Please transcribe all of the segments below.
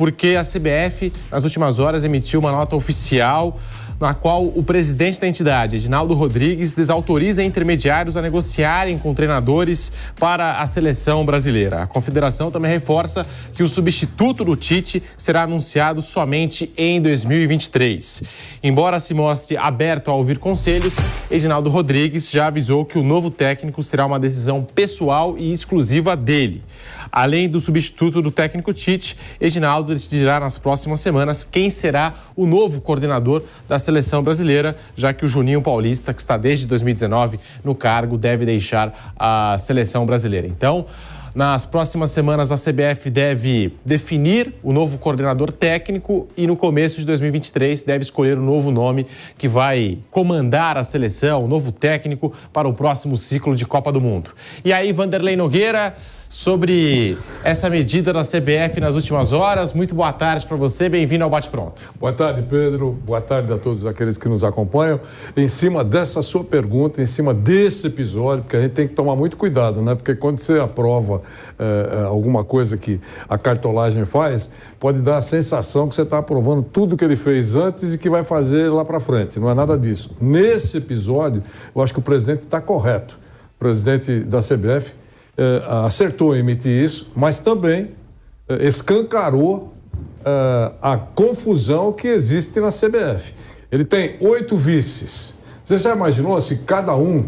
porque a CBF, nas últimas horas, emitiu uma nota oficial na qual o presidente da entidade, Edinaldo Rodrigues, desautoriza intermediários a negociarem com treinadores para a seleção brasileira. A confederação também reforça que o substituto do Tite será anunciado somente em 2023. Embora se mostre aberto a ouvir conselhos, Edinaldo Rodrigues já avisou que o novo técnico será uma decisão pessoal e exclusiva dele. Além do substituto do técnico Tite, Edinaldo decidirá nas próximas semanas quem será o novo coordenador da seleção brasileira, já que o Juninho Paulista, que está desde 2019 no cargo, deve deixar a seleção brasileira. Então, nas próximas semanas, a CBF deve definir o novo coordenador técnico e no começo de 2023 deve escolher o novo nome que vai comandar a seleção, o novo técnico para o próximo ciclo de Copa do Mundo. E aí, Vanderlei Nogueira, sobre essa medida da CBF nas últimas horas. Muito boa tarde para você, bem-vindo ao Bate Pronto. Boa tarde, Pedro. Boa tarde a todos aqueles que nos acompanham. Em cima dessa sua pergunta, em cima desse episódio, porque a gente tem que tomar muito cuidado, né? Porque quando você aprova alguma coisa que a cartolagem faz, pode dar a sensação que você está aprovando tudo que ele fez antes e que vai fazer lá para frente. Não é nada disso. Nesse episódio, eu acho que o presidente está correto. O presidente da CBF acertou em emitir isso, mas também escancarou a confusão que existe na CBF. Ele tem 8 vices. Você já imaginou se cada um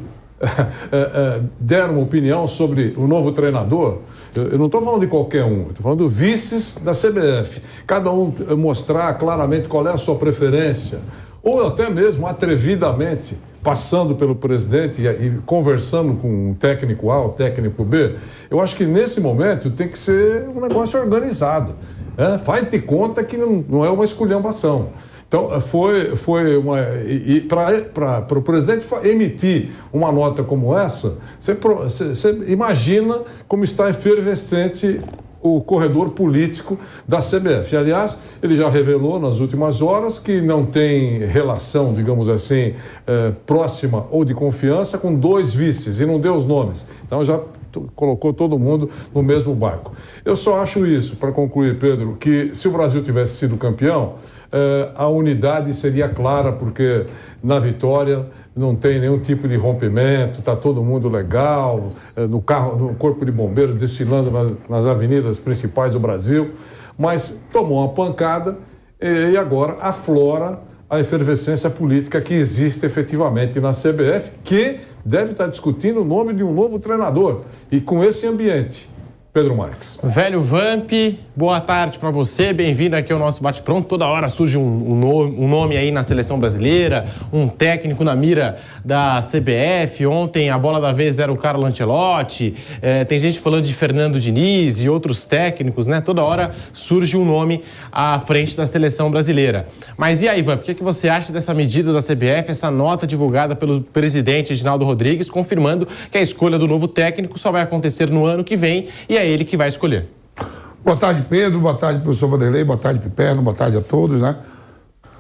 der uma opinião sobre o novo treinador? Eu não estou falando de qualquer um, estou falando de vices da CBF. Cada um mostrar claramente qual é a sua preferência, ou até mesmo atrevidamente passando pelo presidente e conversando com o técnico A, o técnico B. Eu acho que nesse momento tem que ser um negócio organizado. Faz de conta que não é uma esculhambação. Então, foi uma... Para o presidente emitir uma nota como essa, você imagina como está efervescente o corredor político da CBF. Aliás, ele já revelou nas últimas horas que não tem relação, digamos assim, próxima ou de confiança com 2 vices, e não deu os nomes. Então já colocou todo mundo no mesmo barco. Eu só acho isso, para concluir, Pedro, que se o Brasil tivesse sido campeão, a unidade seria clara, porque na vitória não tem nenhum tipo de rompimento, está todo mundo legal, no corpo de bombeiros desfilando nas avenidas principais do Brasil, mas tomou uma pancada e agora aflora a efervescência política que existe efetivamente na CBF, que deve estar discutindo o nome de um novo treinador. E com esse ambiente, Pedro Marques. Velho Vamp, boa tarde para você, bem-vindo aqui ao nosso Bate Pronto. Toda hora surge um nome aí na seleção brasileira, um técnico na mira da CBF. Ontem a bola da vez era o Carlo Ancelotti, tem gente falando de Fernando Diniz e outros técnicos, né? Toda hora surge um nome à frente da seleção brasileira. Mas e aí, Vamp, o que você acha dessa medida da CBF, essa nota divulgada pelo presidente Edinaldo Rodrigues, confirmando que a escolha do novo técnico só vai acontecer no ano que vem e é ele que vai escolher? Boa tarde, Pedro. Boa tarde, professor Vanderlei. Boa tarde, Piperno. Boa tarde a todos, né?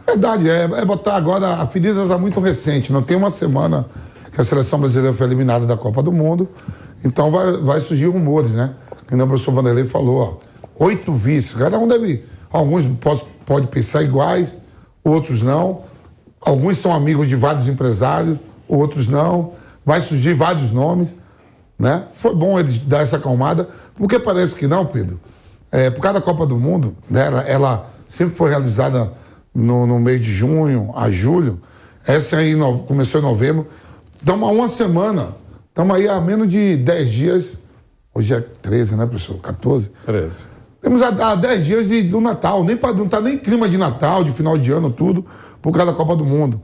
Verdade, é botar agora... A ferida está muito recente. Não tem uma semana que a seleção brasileira foi eliminada da Copa do Mundo. Então vai surgir rumores, né? Que o professor Vanderlei falou, ó, 8 vices. Cada um deve... Alguns pode pensar iguais, outros não. Alguns são amigos de vários empresários, outros não. Vai surgir vários nomes, né? Foi bom ele dar essa acalmada, porque parece que não, Pedro. Por causa da Copa do Mundo, né, ela sempre foi realizada no mês de junho a julho. Essa aí começou em novembro. Estamos há uma semana. Estamos aí há menos de 10 dias. Hoje é 13, né, professor? 14? 13. Temos há 10 dias do Natal. Não está nem clima de Natal, de final de ano, tudo, por causa da Copa do Mundo.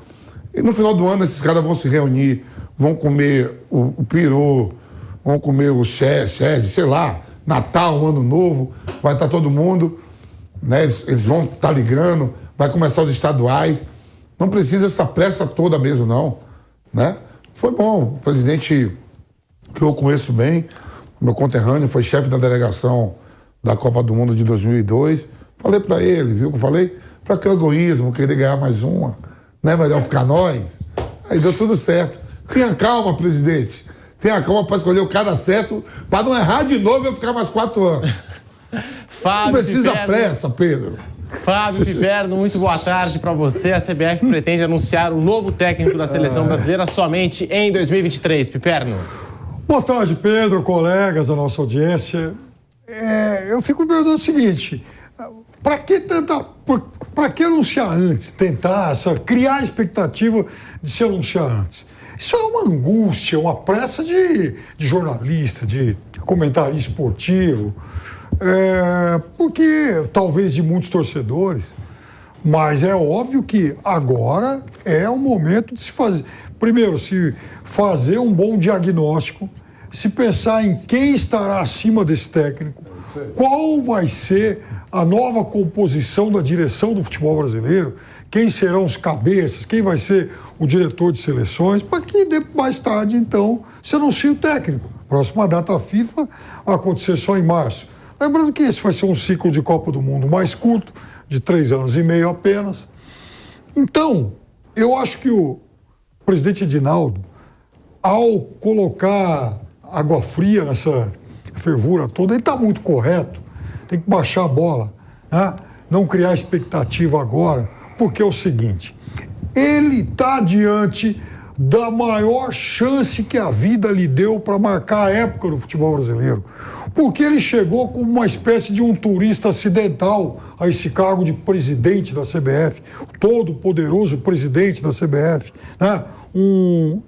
E no final do ano, esses caras vão se reunir, vão comer o peru, vão comer o chese, sei lá, Natal, Ano Novo, vai estar todo mundo, né? Eles vão estar ligando, vai começar os estaduais. Não precisa essa pressa toda mesmo, não, né? Foi bom, o presidente, que eu conheço bem, meu conterrâneo, foi chefe da delegação da Copa do Mundo de 2002. Falei para ele, viu que eu falei? Para que egoísmo, querer ganhar mais uma, não é melhor ficar nós? Aí deu tudo certo. Tenha calma, presidente. Tenha calma para escolher o cara certo, para não errar de novo e eu ficar mais 4 anos. Não precisa pressa, Pedro. Fábio Piperno, muito boa tarde para você. A CBF pretende anunciar um novo técnico da seleção brasileira somente em 2023. Piperno. Boa tarde, Pedro, colegas da nossa audiência. Eu fico me perguntando o seguinte: para que anunciar antes? Tentar criar a expectativa de se anunciar antes? Isso é uma angústia, uma pressa de jornalista, de comentarista esportivo. Porque talvez de muitos torcedores, mas é óbvio que agora é o momento de se fazer. Primeiro, se fazer um bom diagnóstico, se pensar em quem estará acima desse técnico, qual vai ser a nova composição da direção do futebol brasileiro, quem serão os cabeças, quem vai ser o diretor de seleções, para que mais tarde, então, se anuncie o técnico. Próxima data FIFA vai acontecer só em março. Lembrando que esse vai ser um ciclo de Copa do Mundo mais curto, de 3 anos e meio apenas. Então, eu acho que o presidente Edinaldo, ao colocar água fria nessa fervura toda, ele está muito correto. Tem que baixar a bola, né? Não criar expectativa agora, porque é o seguinte: ele está diante da maior chance que a vida lhe deu para marcar a época do futebol brasileiro. Porque ele chegou como uma espécie de um turista acidental a esse cargo de presidente da CBF, todo poderoso presidente da CBF, né?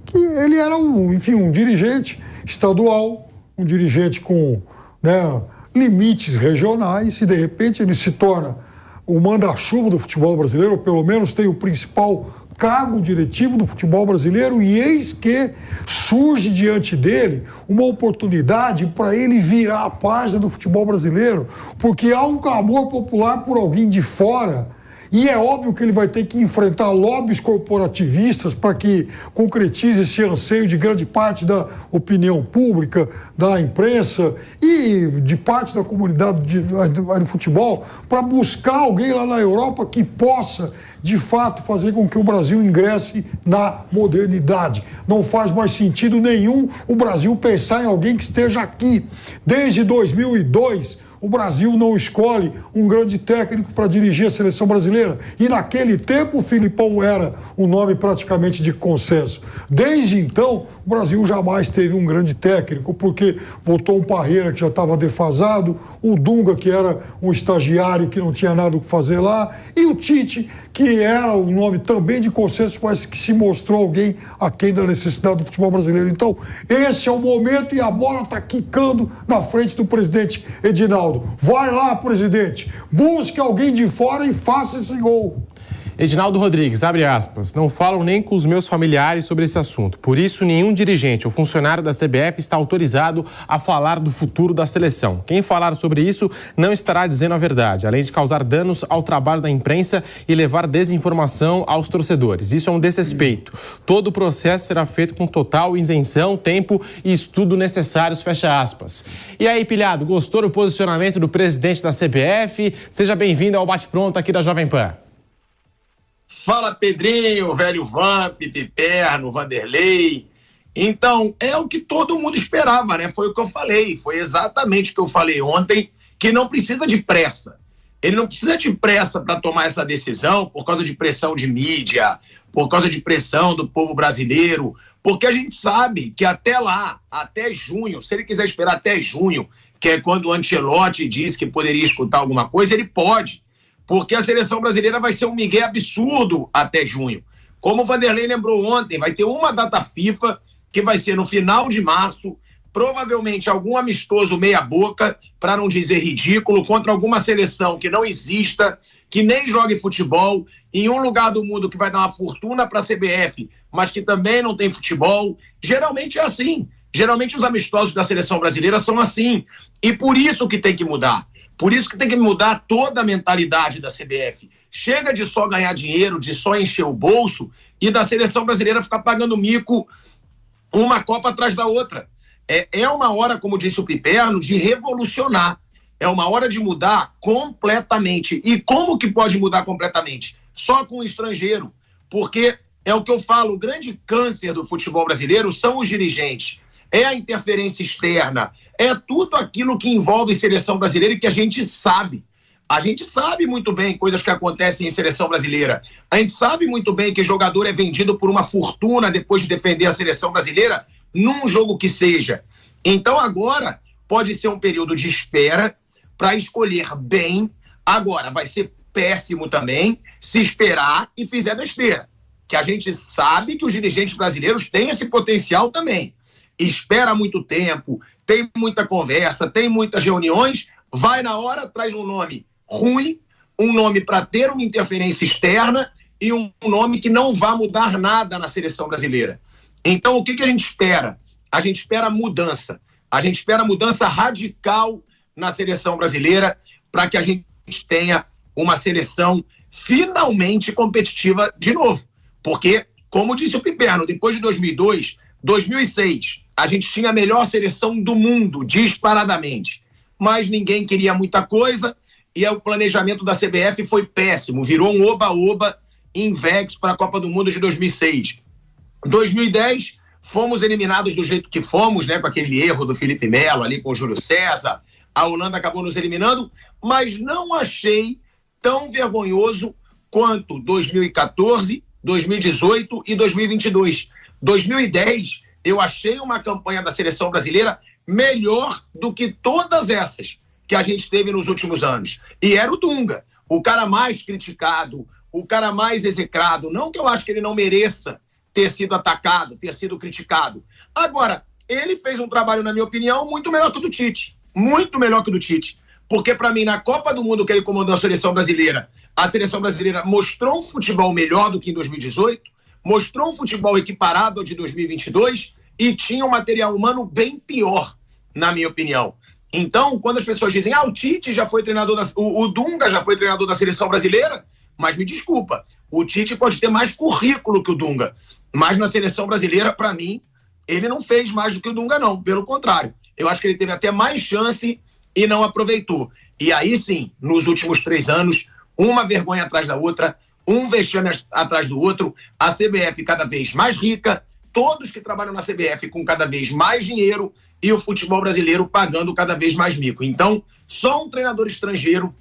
Que ele era um dirigente estadual, um dirigente com, né, limites regionais, e de repente ele se torna o manda-chuva do futebol brasileiro, ou pelo menos tem o principal cargo diretivo do futebol brasileiro, e eis que surge diante dele uma oportunidade para ele virar a página do futebol brasileiro, porque há um clamor popular por alguém de fora, e é óbvio que ele vai ter que enfrentar lobbies corporativistas para que concretize esse anseio de grande parte da opinião pública, da imprensa e de parte da comunidade do futebol, para buscar alguém lá na Europa que possa, de fato, fazer com que o Brasil ingresse na modernidade. Não faz mais sentido nenhum o Brasil pensar em alguém que esteja aqui. Desde 2002, o Brasil não escolhe um grande técnico para dirigir a seleção brasileira. E naquele tempo o Filipão era um nome praticamente de consenso. Desde então, o Brasil jamais teve um grande técnico, porque voltou um Parreira que já estava defasado, o Dunga, que era um estagiário que não tinha nada o que fazer lá, e o Tite, que era um nome também de consenso, mas que se mostrou alguém aquém da necessidade do futebol brasileiro. Então, esse é o momento, e a bola está quicando na frente do presidente Edinaldo. Vai lá, presidente, busque alguém de fora e faça esse gol. Edinaldo Rodrigues, abre aspas, não falo nem com os meus familiares sobre esse assunto. Por isso, nenhum dirigente ou funcionário da CBF está autorizado a falar do futuro da seleção. Quem falar sobre isso não estará dizendo a verdade, além de causar danos ao trabalho da imprensa e levar desinformação aos torcedores. Isso é um desrespeito. Todo o processo será feito com total isenção, tempo e estudo necessários, fecha aspas. E aí, Pilhado, gostou do posicionamento do presidente da CBF? Seja bem-vindo ao Bate-Pronto aqui da Jovem Pan. Fala, Pedrinho, velho Vamp, Piperno, Vanderlei. Então, é o que todo mundo esperava, né? Foi o que eu falei, foi exatamente o que eu falei ontem, que não precisa de pressa. Ele não precisa de pressa para tomar essa decisão por causa de pressão de mídia, por causa de pressão do povo brasileiro, porque a gente sabe que até lá, até junho, se ele quiser esperar até junho, que é quando o Ancelotti disse que poderia escutar alguma coisa, ele pode. Porque a seleção brasileira vai ser um migué absurdo até junho. Como o Vanderlei lembrou ontem, vai ter uma data FIFA que vai ser no final de março, provavelmente algum amistoso meia-boca, para não dizer ridículo, contra alguma seleção que não exista, que nem jogue futebol, em um lugar do mundo que vai dar uma fortuna para a CBF, mas que também não tem futebol. Geralmente é assim. Geralmente os amistosos da seleção brasileira são assim. E por isso que tem que mudar. Por isso que tem que mudar toda a mentalidade da CBF. Chega de só ganhar dinheiro, de só encher o bolso e da seleção brasileira ficar pagando mico uma Copa atrás da outra. É uma hora, como disse o Piperno, de revolucionar. É uma hora de mudar completamente. E como que pode mudar completamente? Só com o estrangeiro. Porque é o que eu falo, o grande câncer do futebol brasileiro são os dirigentes. é a interferência externa, é tudo aquilo que envolve seleção brasileira e que a gente sabe. A gente sabe muito bem coisas que acontecem em seleção brasileira. A gente sabe muito bem que jogador é vendido por uma fortuna depois de defender a seleção brasileira num jogo que seja. Então agora pode ser um período de espera para escolher bem. Agora vai ser péssimo também se esperar e fizer besteira. Que a gente sabe que os dirigentes brasileiros têm esse potencial também. Espera muito tempo, tem muita conversa, tem muitas reuniões, vai na hora, traz um nome ruim, um nome para ter uma interferência externa e um nome que não vai mudar nada na seleção brasileira. Então, o que a gente espera? A gente espera mudança. A gente espera mudança radical na seleção brasileira para que a gente tenha uma seleção finalmente competitiva de novo. Porque, como disse o Piperno, depois de 2002, 2006, a gente tinha a melhor seleção do mundo, disparadamente. Mas ninguém queria muita coisa e o planejamento da CBF foi péssimo. Virou um oba-oba invex para a Copa do Mundo de 2006. 2010, fomos eliminados do jeito que fomos, né, com aquele erro do Felipe Melo ali com o Júlio César. A Holanda acabou nos eliminando, mas não achei tão vergonhoso quanto 2014, 2018 e 2022. 2010, eu achei uma campanha da seleção brasileira melhor do que todas essas que a gente teve nos últimos anos. E era o Dunga, o cara mais criticado, o cara mais execrado. Não que eu acho que ele não mereça ter sido atacado, ter sido criticado. Agora, ele fez um trabalho, na minha opinião, muito melhor que o do Tite. Muito melhor que o do Tite. Porque, para mim, na Copa do Mundo que ele comandou a seleção brasileira mostrou um futebol melhor do que em 2018, mostrou um futebol equiparado ao de 2022 e tinha um material humano bem pior, na minha opinião. Então, quando as pessoas dizem, o Tite já foi treinador, o Dunga já foi treinador da seleção brasileira, mas me desculpa, o Tite pode ter mais currículo que o Dunga, mas na seleção brasileira, para mim, ele não fez mais do que o Dunga, não. Pelo contrário, eu acho que ele teve até mais chance e não aproveitou. E aí sim, nos últimos 3 anos, uma vergonha atrás da outra, um vexame atrás do outro, a CBF cada vez mais rica, todos que trabalham na CBF com cada vez mais dinheiro e o futebol brasileiro pagando cada vez mais mico. Então, só um treinador estrangeiro,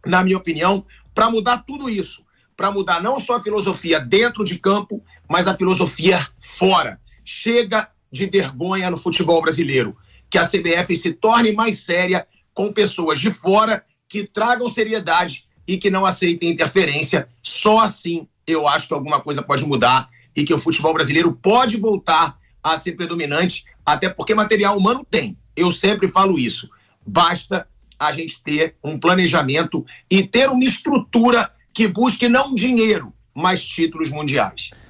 na minha opinião, para mudar tudo isso, para mudar não só a filosofia dentro de campo, mas a filosofia fora. Chega de vergonha no futebol brasileiro. Que a CBF se torne mais séria com pessoas de fora que tragam seriedade e que não aceitem interferência. Só assim eu acho que alguma coisa pode mudar e que o futebol brasileiro pode voltar a ser predominante, até porque material humano tem. Eu sempre falo isso. Basta a gente ter um planejamento e ter uma estrutura que busque não dinheiro, mas títulos mundiais.